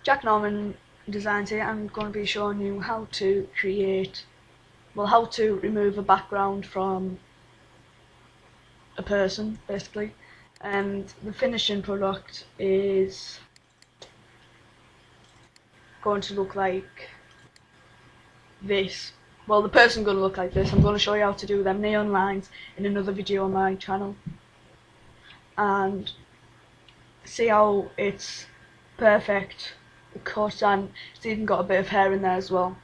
Jack Norman Designs here. I'm going to be showing you how to how to remove a background from a person, basically. And the finishing product is going to look like this. Well, the person's going to look like this. I'm going to show you how to do them neon lines in another video on my channel. And see how it's perfect cut, and it's even got a bit of hair in there as well.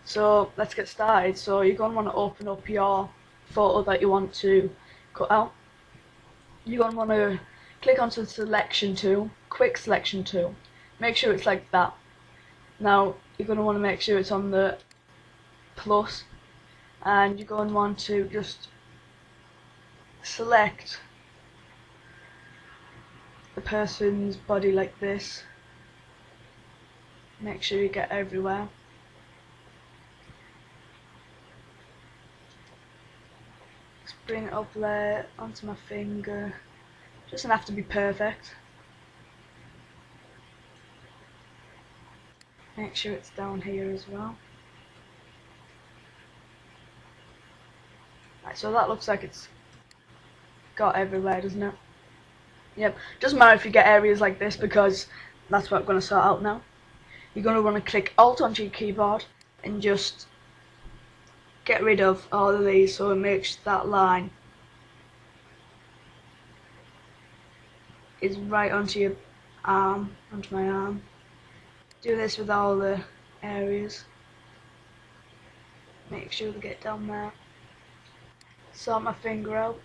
So let's get started. So you're going to want to open up your photo that you want to cut out. You're going to want to click onto the selection tool, quick selection tool. Make sure it's like that. Now you're going to want to make sure it's on the plus, and you're going to want to just select the person's body like this. Make sure you get everywhere. Just bring it up there onto my finger. Doesn't have to be perfect. Make sure it's down here as well. Right, so that looks like it's got everywhere, doesn't it? Yep. Doesn't matter if you get areas like this, because that's what I'm going to sort out now. You're going to want to click Alt onto your keyboard and just get rid of all of these, so it makes that line is right onto your arm, onto my arm. Do this with all the areas. Make sure they get down there. Sort my finger out.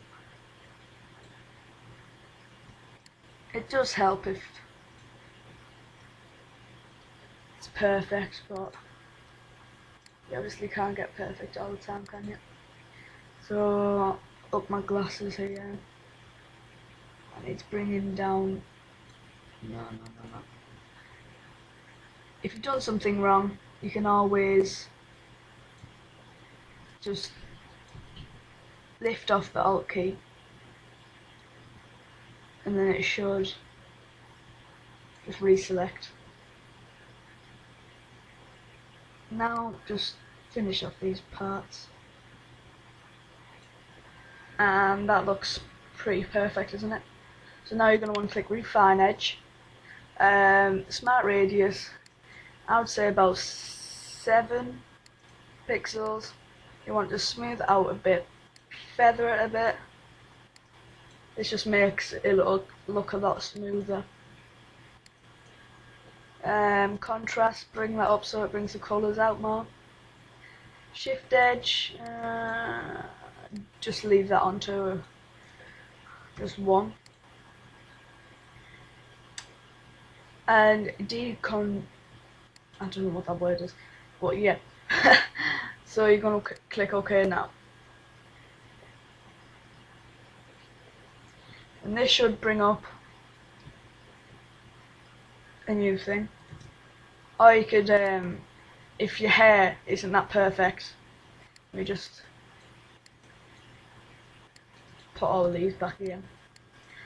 It does help if it's perfect, but you obviously can't get perfect all the time, can you? So up my glasses here. I need to bring him down. No. If you've done something wrong, you can always just lift off the Alt key, and then it should just reselect. Now just finish off these parts, and that looks pretty perfect, isn't it? So now you're going to want to click Refine Edge. Smart Radius, I would say about 7 pixels. You want to smooth it out a bit, feather it a bit. This just makes it look a lot smoother. Contrast, bring that up so it brings the colours out more. Shift Edge, just leave that onto just 1. And I don't know what that word is, but yeah. So you're going to click OK now. And this should bring up a new thing. Or you could, if your hair isn't that perfect, we just put all of these back again.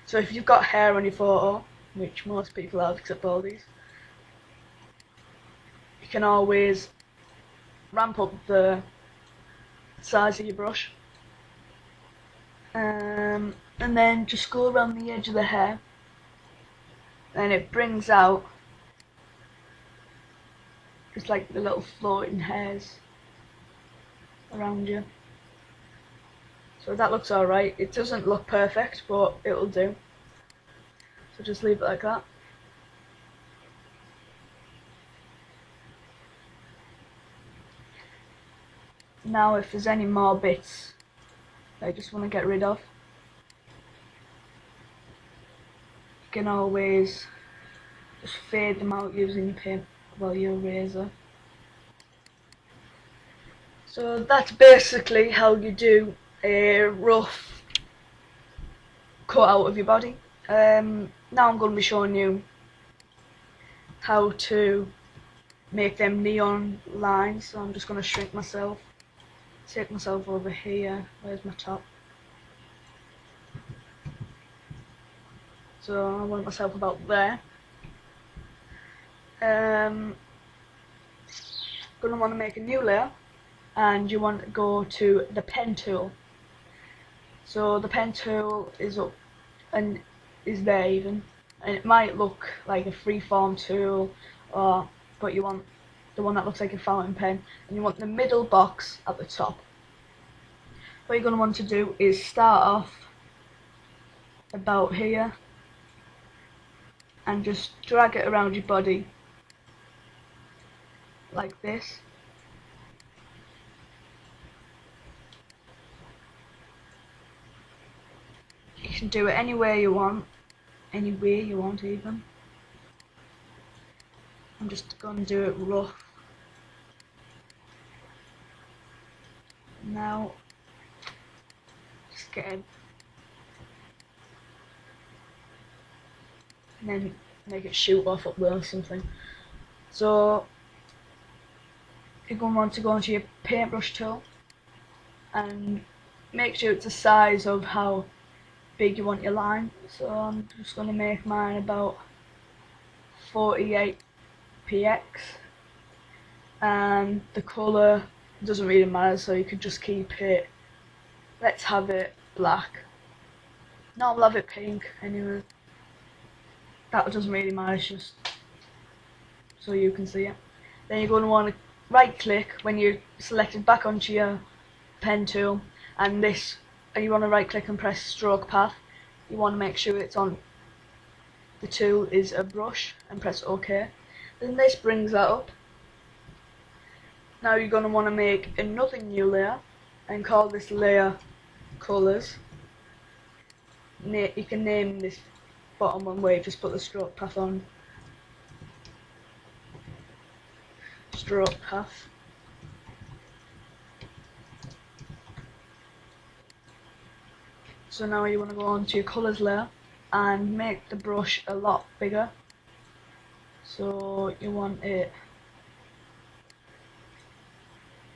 So if you've got hair on your photo, which most people have except Baldies, you can always ramp up the size of your brush, and then just go around the edge of the hair, and it brings out just like the little floating hairs around you. So that looks alright. It doesn't look perfect, but it'll do. So just leave it like that. Now if there's any more bits that I just want to get rid of, you can always just fade them out using your razor. So that's basically how you do a rough cut out of your body. Now I'm going to be showing you how to make them neon lines. So I'm just going to shrink myself, take myself over here. Where's my top? So I want myself about there. Gonna want to make a new layer, and you want to go to the pen tool. So the pen tool is up and is there even, and it might look like a freeform tool, but you want the one that looks like a fountain pen, and you want the middle box at the top. What you're going to want to do is start off about here and just drag it around your body like this. You can do it anywhere you want, even. I'm just going to do it rough. Now, just get it, and then make it shoot off up there or something. So, you're going to want to go into your paintbrush tool and make sure it's the size of how big you want your line. So I'm just going to make mine about 48 px, and the colour doesn't really matter, so you could just keep it, let's have it black. No, we'll have it pink anyway. That doesn't really matter, it's just so you can see it. Then you're going to want to right click when you're selected back onto your pen tool, and you want to right click and press stroke path. You want to make sure it's on the tool is a brush and press OK. Then this brings that up. Now you're going to want to make another new layer and call this layer colours. You can name this bottom one where you just put the stroke path on. Stroke path. So now you want to go on to your colours layer and make the brush a lot bigger. So you want it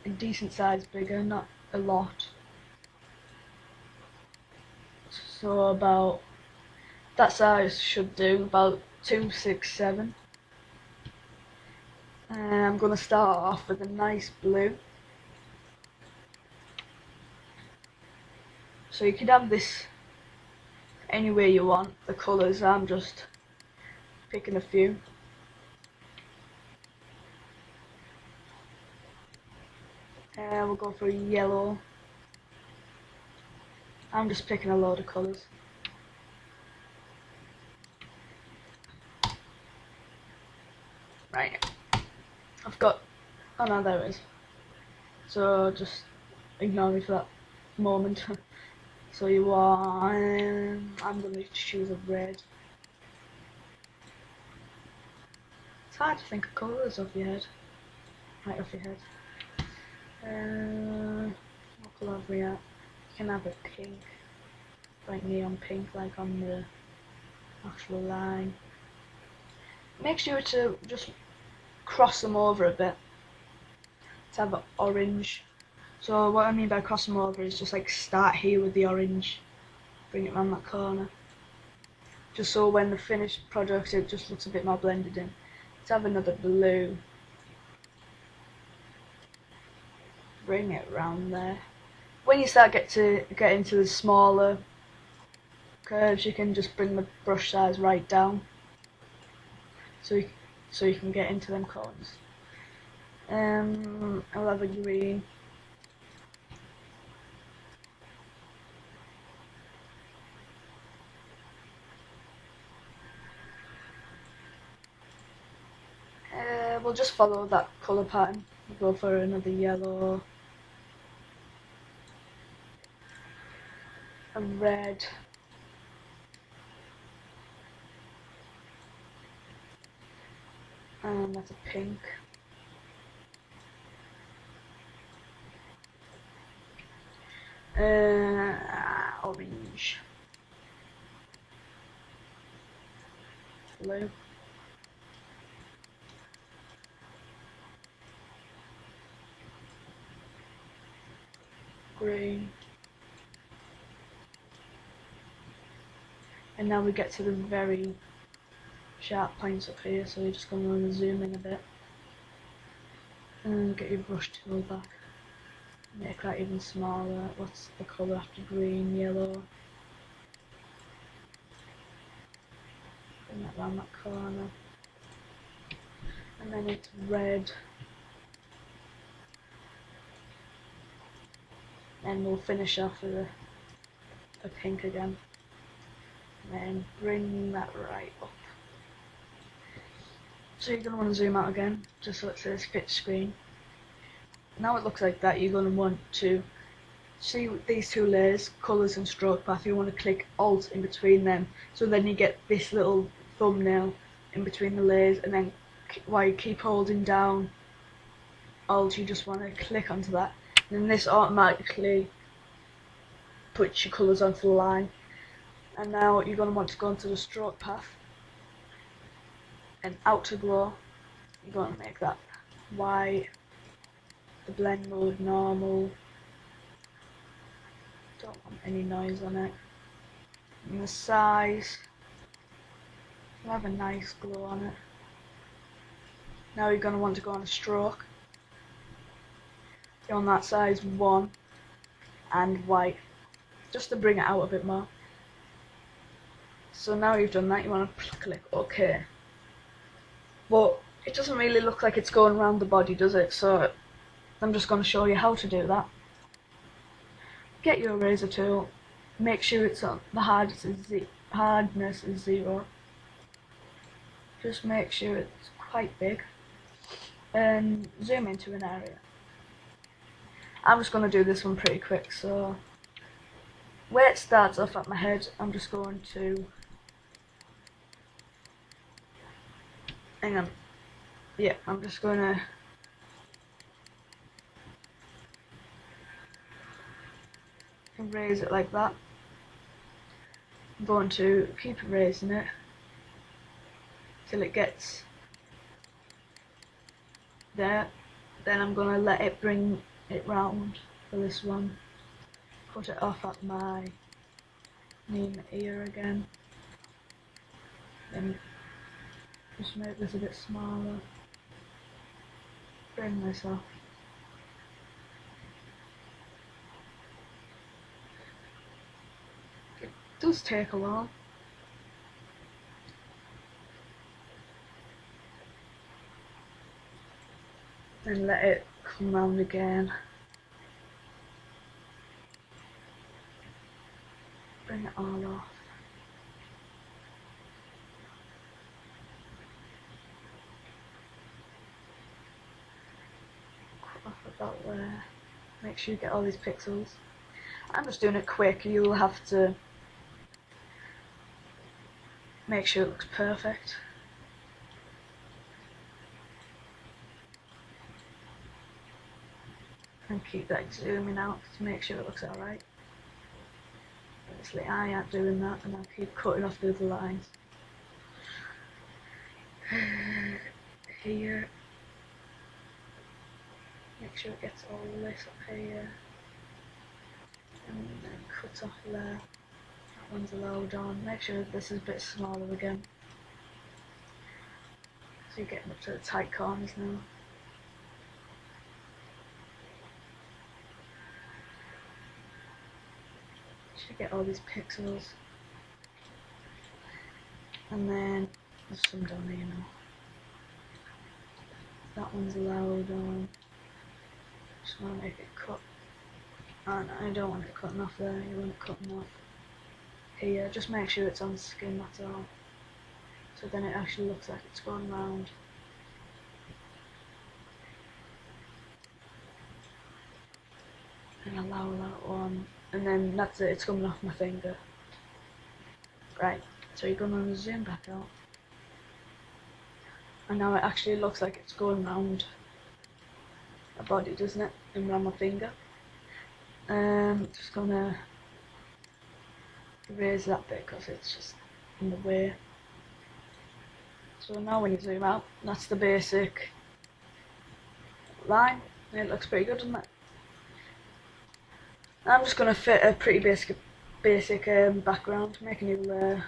a decent size bigger, not a lot. So about that size should do, about 267. And I'm going to start off with a nice blue. So you could have this anywhere you want, the colours. I'm just picking a few. We'll go for a yellow. I'm just picking a load of colours. Right, I've got, oh no, there it is. So just ignore me for that moment. So you are, I'm going to choose a red. It's hard to think of colours off your head. Right off your head. What colour have we got? You can have a pink, like neon pink, like on the actual line. Make sure to just cross them over a bit. To have an orange. So what I mean by cross them over is just like start here with the orange, bring it around that corner. Just so when the finished product it just looks a bit more blended in. Let's have another blue. Bring it around there. When you start get into the smaller curves, you can just bring the brush size right down, so you can get into them corners. I'll have a green. We'll just follow that colour pattern. We'll go for another yellow. A red. And that's a pink. Orange. Blue. Green. And now we get to the very sharp points up here, so you're just going to want to zoom in a bit. And get your brush tool back. Make that even smaller. What's the colour after green? Yellow. Bring that round that corner. And then it's red. And we'll finish off with a pink again. And then bring that right up. So you're going to want to zoom out again, just so it says fit screen. Now it looks like that, you're going to want to see these two layers, colours and stroke path. You want to click Alt in between them, so then you get this little thumbnail in between the layers, and then while you keep holding down Alt, you just want to click onto that. And then this automatically puts your colours onto the line. And now you're going to want to go into the stroke path and outer glow. You're going to make that white, the blend mode normal, don't want any noise on it, and the size will have a nice glow on it. Now you're going to want to go on a stroke. You're on that size 1 and white, just to bring it out a bit more. So now you've done that, you want to click OK. But it doesn't really look like it's going around the body, does it? So I'm just going to show you how to do that. Get your eraser tool, make sure it's on the hardness is 0. Just make sure it's quite big, and zoom into an area. I'm just going to do this one pretty quick, so where it starts off at my head, I'm just going to, hang on, yeah, I'm just going to erase it like that. I'm going to keep erasing it till it gets there. Then I'm going to let it bring it round for this one. Put it off at my near my ear again. Then just make this a bit smaller. Bring this off. It does take a while. Then let it come round again. Bring it all off. Cut off about there. Make sure you get all these pixels. I'm just doing it quick. You'll have to make sure it looks perfect. And keep that zooming out to make sure it looks alright. Obviously I ain't doing that, and I'll keep cutting off the other lines. Here. Make sure it gets all this up here. And then cut off there. That one's allowed on. Make sure this is a bit smaller again. So you're getting up to the tight corners now. Should get all these pixels. And then there's some down here now. That one's allowed on. Just want to make it cut. And I don't want it cutting off there, you want it cutting off here. Just make sure it's on skin, that's all. So then it actually looks like it's going round. And allow that one. And then that's it, it's coming off my finger. Right, so you're going to zoom back out. And now it actually looks like it's going round my body, doesn't it? And round my finger. Just gonna erase that bit because it's just in the way. So now when you zoom out, that's the basic line. It looks pretty good, doesn't it? I'm just gonna fit a pretty basic background, make a new layer.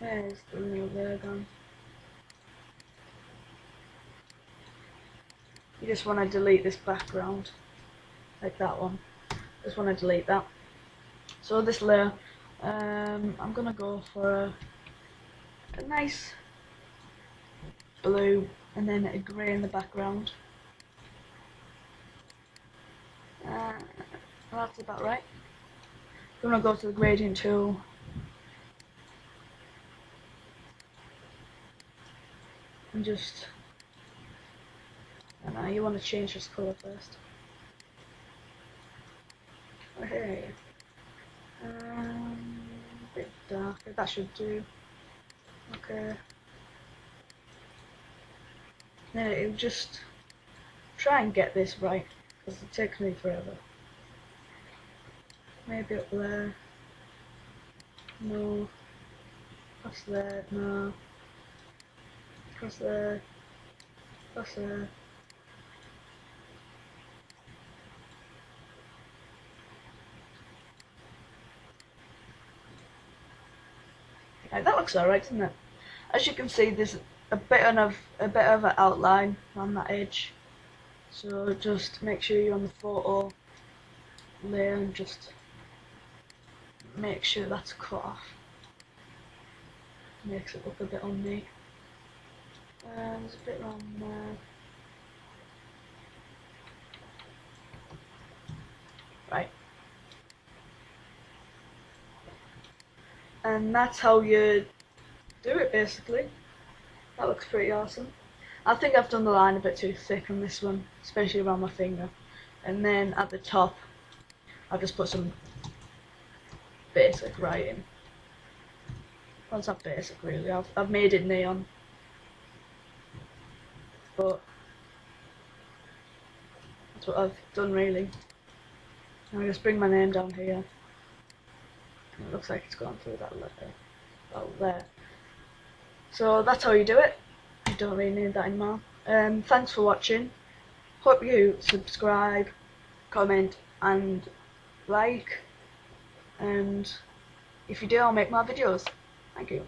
Where's the little there gone? You just want to delete this background, like that one. Just want to delete that. So this layer, I'm gonna go for a nice blue and then a grey in the background. That's about right. I'm gonna go to the gradient tool. And just, you want to change this colour first. Okay. A bit darker, that should do. Okay. Then it'll just try and get this right, because it takes me forever. Maybe up there. No. Across there. No. Across there. Across there. Right, that looks alright, doesn't it? As you can see, there's a bit of an outline on that edge. So just make sure you're on the photo layer and just make sure that's cut off. Makes it look a bit on me. There's a bit around there. Right. And that's how you do it basically. That looks pretty awesome. I think I've done the line a bit too thick on this one, especially around my finger. And then at the top, I've just put some basic writing. Well, it's not basic really, I've made it neon. But that's what I've done really. And I just bring my name down here. And it looks like it's gone through that letter. About there. So that's how you do it. You don't really need that anymore. Thanks for watching. Hope you subscribe, comment and like. And if you do, I'll make more videos. Thank you.